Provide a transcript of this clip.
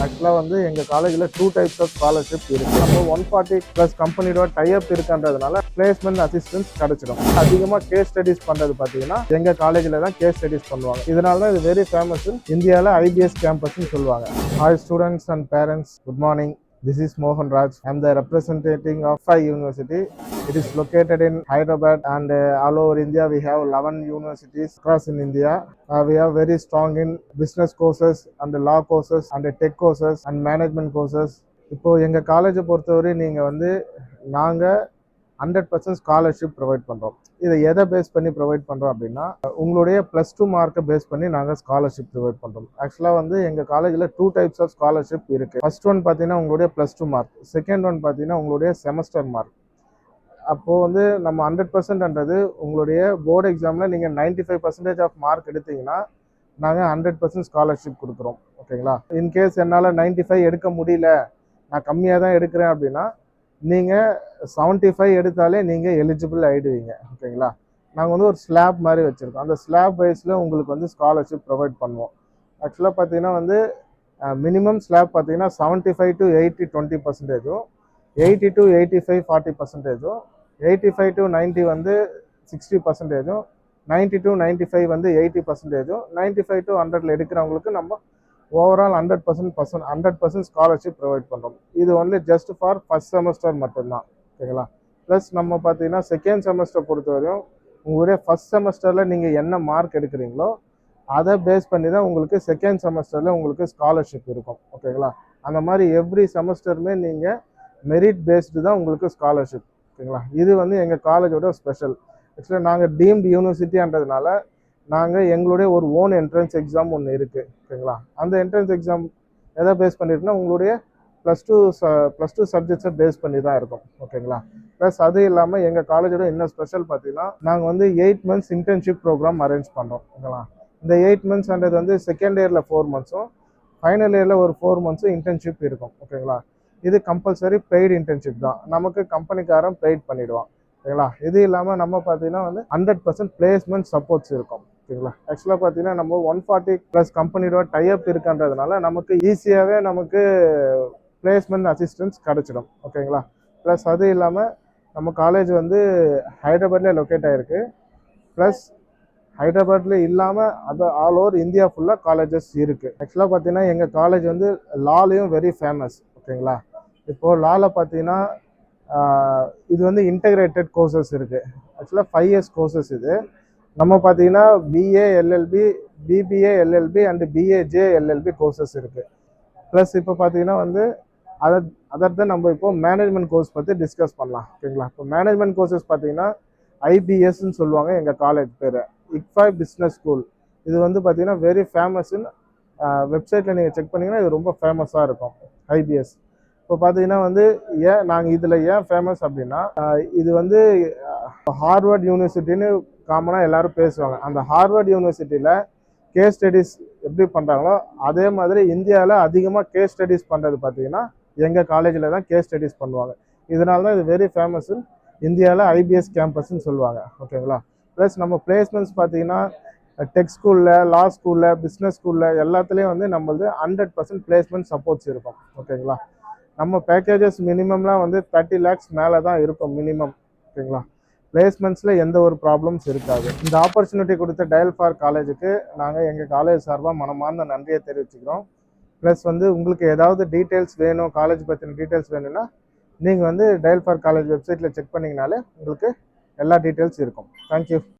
ஆக்சுவலாக வந்து எங்கள் காலேஜில் 2 டைப்ஸ் ஆஃப் ஸ்காலர்ஷிப் இருக்குது. நம்ம 140+ கம்பெனியோட டைப் இருக்குன்றதுனால பிளேஸ்மெண்ட் அசிஸ்டன்ஸ் கிடைச்சிடும். அதிகமாக கேஸ் ஸ்டடிஸ் பண்ணுறது பார்த்தீங்கன்னா எங்கள் காலேஜில் தான் கேஸ் ஸ்டடிஸ் பண்ணுவாங்க. இதனால தான் இது வெரி ஃபேமஸ். இந்தியாவில் ஐபிஎஸ் கேம்பஸ்ன்னு சொல்லுவாங்க. Hi students and parents, good morning. This is Mohan Raj. I am the representative of Pai University. It is located in Hyderabad and all over India. We have 11 universities across in India. We are very strong in business courses and law courses and tech courses and management courses. இப்போ எங்கள் காலேஜை பொறுத்தவரை நீங்கள் வந்து நாங்கள் 100% scholarship provide பண்ணுறோம். இதை எதை பேஸ் பண்ணி ப்ரொவைட் பண்ணுறோம் அப்படின்னா, உங்களுடைய +2 மார்க்கை பேஸ் பண்ணி நாங்கள் ஸ்காலர்ஷிப் ப்ரொவைட் பண்ணுறோம். ஆக்சுவலாக வந்து எங்கள் காலேஜில் 2 டைப்ஸ் ஆஃப் ஸ்காலர்ஷிப் இருக்குது. ஃபர்ஸ்ட் ஒன் பார்த்தீங்கன்னா உங்களுடைய +2 மார்க், செகண்ட் ஒன் பார்த்தீங்கன்னா உங்களுடைய செமஸ்டர் மார்க். அப்போது வந்து நம்ம 100%ன்றது உங்களுடைய போர்டு எக்ஸாமில் நீங்கள் 95% ஆஃப் மார்க் எடுத்தீங்கன்னா நாங்கள் 100% ஸ்காலர்ஷிப் கொடுக்குறோம். ஓகேங்களா? இன்கேஸ் என்னால் 95 எடுக்க முடியல, நான் கம்மியாக தான் எடுக்கிறேன் அப்படின்னா நீங்கள் 75 எடுத்தாலே நீங்கள் எலிஜிபிள் ஆகிடுவீங்க. ஓகேங்களா? நாங்கள் வந்து ஒரு ஸ்லாப் மாதிரி வச்சுருக்கோம். அந்த ஸ்லாப் வைஸில் உங்களுக்கு வந்து ஸ்காலர்ஷிப் ப்ரொவைட் பண்ணுவோம். ஆக்சுவலாக பார்த்தீங்கன்னா வந்து மினிமம் ஸ்லாப் பார்த்தீங்கன்னா 75 to 80 20%, 80 to 85 40%, 85 to 90 வந்து 60%, 90 to 95 வந்து 80%, 95 to 100 எடுக்கிறவங்களுக்கு நம்ம ஓவரால் 100% ஸ்காலர்ஷிப் ப்ரொவைட் பண்ணுறோம். இது only just for first semester மட்டும்தான். ஓகேங்களா? ப்ளஸ் நம்ம பார்த்தீங்கன்னா செகண்ட் செமஸ்டர் பொறுத்தவரையும் உங்களுடைய ஃபர்ஸ்ட் செமஸ்டரில் நீங்கள் என்ன மார்க் எடுக்கிறீங்களோ அதை பேஸ் பண்ணி தான் உங்களுக்கு செகண்ட் செமஸ்டரில் உங்களுக்கு ஸ்காலர்ஷிப் இருக்கும். ஓகேங்களா? அந்த மாதிரி எவ்ரி செமஸ்டருமே நீங்கள் மெரிட் பேஸ்டு தான் உங்களுக்கு ஸ்காலர்ஷிப். ஓகேங்களா? இது வந்து எங்கள் காலேஜோட ஸ்பெஷல். ஆக்சுவலாக நாங்கள் டீம்டு யூனிவர்சிட்டின்றதுனால நாங்கள் எங்களுடைய ஒரு ஓன் என்ட்ரன்ஸ் எக்ஸாம் ஒன்று இருக்குது. ஓகேங்களா? அந்த என்ட்ரன்ஸ் எக்ஸாம் எதை பேஸ் பண்ணியிருக்குன்னா உங்களுடைய +2 சப்ஜெக்ட்ஸை பேஸ் பண்ணி தான் இருக்கும். ஓகேங்களா? ப்ளஸ் அது இல்லாமல் எங்கள் காலேஜோட என்ன ஸ்பெஷல் பார்த்தீங்கன்னா நாங்கள் வந்து 8 months இன்டர்ன்ஷிப் ப்ரோக்ராம் அரேஞ்ச் பண்ணுறோம். ஓகேங்களா? இந்த 8 monthsன்றது வந்து செகண்ட் இயரில் 4 months, ஃபைனல் இயரில் ஒரு 4 months இன்டர்ன்ஷிப் இருக்கும். ஓகேங்களா? இது கம்பல்சரி பெய்டு இன்டர்ன்ஷிப் தான். நமக்கு கம்பெனிக்காரன் பெய்ட் பண்ணிவிடுவான். ஓகேங்களா? இது இல்லாமல் நம்ம பார்த்தீங்கன்னா வந்து 100% பிளேஸ்மெண்ட் சப்போர்ட்ஸ் இருக்கும். ஓகேங்களா? ஆக்சுவலாக பார்த்தீங்கன்னா நம்ம 140+ கம்பெனியோட டைப் இருக்குன்றதுனால நமக்கு ஈஸியாகவே நமக்கு பிளேஸ்மெண்ட் அசிஸ்டன்ஸ் கிடச்சிடும். ஓகேங்களா? ப்ளஸ் அது இல்லாமல் நம்ம காலேஜ் வந்து ஹைதராபாத்லேயே லொக்கேட் ஆகிருக்கு. ப்ளஸ் ஹைதராபாத்ல இல்லாமல் அது ஆல் ஓவர் இந்தியா ஃபுல்லாக காலேஜஸ் இருக்குது. ஆக்சுவலாக பார்த்தீங்கன்னா எங்கள் காலேஜ் வந்து லாலையும் வெரி ஃபேமஸ். ஓகேங்களா? இப்போது லாவில் பார்த்தீங்கன்னா இது வந்து இன்டகிரேட்டட் கோர்சஸ் இருக்குது. ஆக்சுவலாக 5 years கோர்சஸ் இது. நம்ம பார்த்தீங்கன்னா BA LLB, BBA LLB and BAJ LLB courses இருக்குது. ப்ளஸ் இப்போ பார்த்தீங்கன்னா வந்து அதர் நம்ம இப்போ மேனேஜ்மெண்ட் கோர்ஸ் பற்றி டிஸ்கஸ் பண்ணலாம். ஓகேங்களா? இப்போ மேனேஜ்மெண்ட் கோர்சஸ் பார்த்தீங்கன்னா ஐபிஎஸ்ன்னு சொல்லுவாங்க. எங்கள் காலேஜ் பேர் இக்ஃபாய் பிஸ்னஸ் ஸ்கூல். இது வந்து பார்த்தீங்கன்னா வெரி ஃபேமஸ்ன்னு வெப்சைட்டில் நீங்கள் செக் பண்ணிங்கன்னா இது ரொம்ப ஃபேமஸாக இருக்கும் ஐபிஎஸ். இப்போ பார்த்தீங்கன்னா வந்து நாங்கள் இதில் ஏன் ஃபேமஸ் அப்படின்னா இது வந்து ஹார்வர்ட் யூனிவர்சிட்டின்னு காமனாக எல்லோரும் பேசுவாங்க. அந்த ஹார்வர்ட் யூனிவர்சிட்டியில் கேஸ் ஸ்டடீஸ் எப்படி பண்ணுறாங்களோ அதே மாதிரி இந்தியாவில் அதிகமாக கேஸ் ஸ்டடீஸ் பண்ணுறது பார்த்தீங்கன்னா எங்கள் காலேஜில் தான் கேஸ் ஸ்டடீஸ் பண்ணுவாங்க. இதனால தான் இது வெரி ஃபேமஸ் இந்தியாவில் ஐபிஎஸ் கேம்பஸ்ன்னு சொல்லுவாங்க. ஓகேங்களா? ப்ளஸ் நம்ம பிளேஸ்மெண்ட்ஸ் பார்த்தீங்கன்னா டெக் ஸ்கூலில், லா ஸ்கூலில், பிஸ்னஸ் ஸ்கூலில் எல்லாத்துலேயும் வந்து நம்மளது 100% பிளேஸ்மெண்ட் சப்போர்ட்ஸ் இருக்கும். ஓகேங்களா? நம்ம பேக்கேஜஸ் மினிமம்லாம் வந்து 30 lakhs மேலே தான் இருக்கும் மினிமம். ஓகேங்களா? பிளேஸ்மெண்ட்ஸில் எந்த ஒரு ப்ராப்ளம்ஸ் இருக்காது. இந்த ஆப்பர்ச்சுனிட்டி கொடுத்த டயல் ஃபார் காலேஜுக்கு நாங்கள் எங்கள் காலேஜ் சார்பாக மனமார்ந்த நன்றியை தெரிவிச்சுக்கிறோம். ப்ளஸ் வந்து உங்களுக்கு ஏதாவது டீட்டெயில்ஸ் வேணும், காலேஜ் பற்றின டீட்டெயில்ஸ் வேணும்னா நீங்கள் வந்து டயல் ஃபார் காலேஜ் வெப்சைட்டில் செக் பண்ணிங்கனாலே உங்களுக்கு எல்லா டீட்டெயில்ஸ் இருக்கும். தேங்க்யூ.